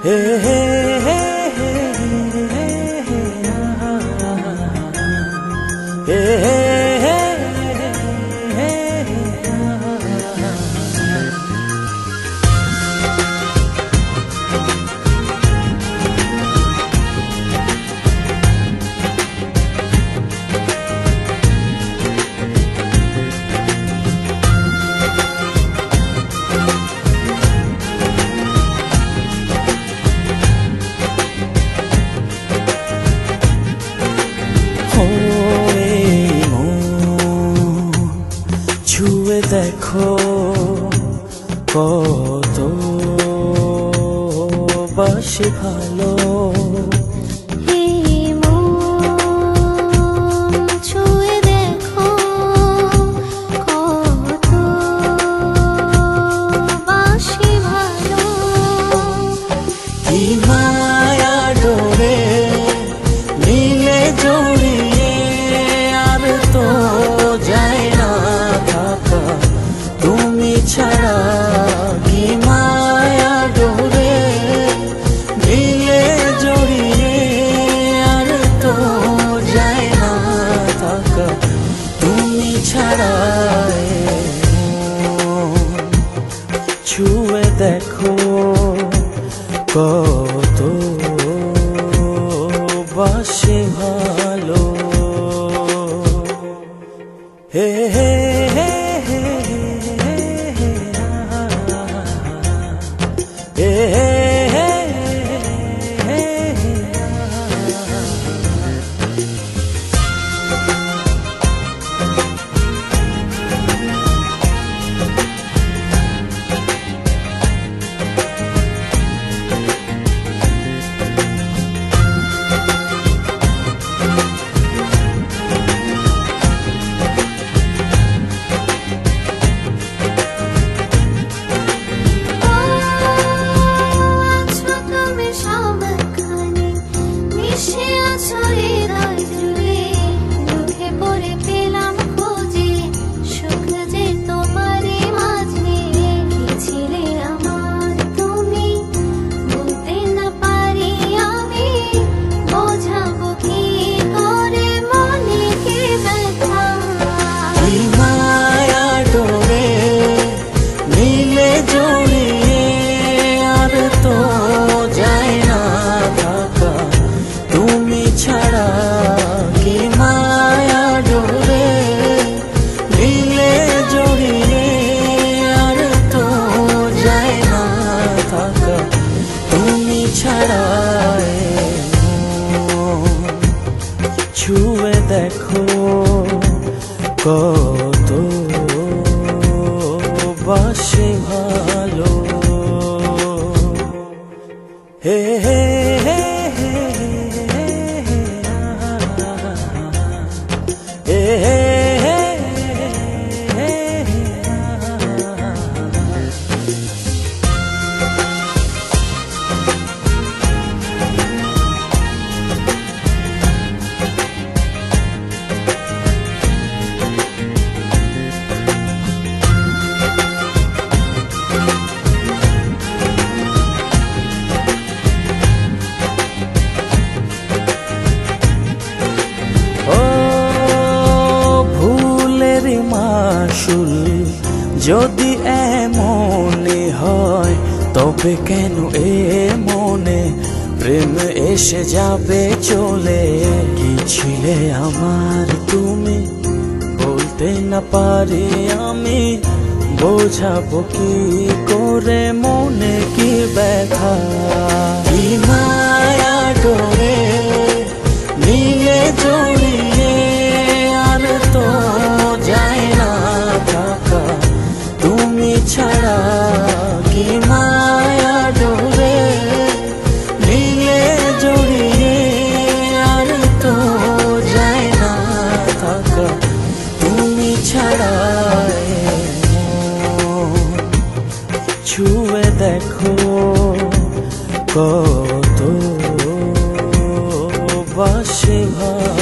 হে হে হে হে হে হে ছুঁয়ে দেখো কত বাসি ভালো ছুঁয়ে দেখো কত বাসি ভালো কি মায়া ডোরে মিলে জড়িয়ে আর তো যায় না থাকা তুমি ছাড়া কি মায়া ডোরে মিলে জড়িয়ে আর তো যায় না থাকা তুমি ছাড়া ছুঁয়ে দেখো কত বাসি ভালো হে হে হে হে হে ছুঁয়ে দেখো কত বাসি ভালো হে হে হে হে মাসুল যদি এমনই হয় তবে কেন এ মনে প্রেম এসে যাবে চলে কি ছিলে আমার তুমি বলতে না পারি আমি বোঝাবো কি করে মনে কি ব্যথা কি মায়া ডোরে মিলে জড়িয়ে আর তো যায় না থাকা তুমি ছাড়া কি মায়া ডোরে মিলে জড়িয়ে আর তো যায় না থাকা তুমি ছাড়া ছুঁয়ে দেখো কত বাসি ভালো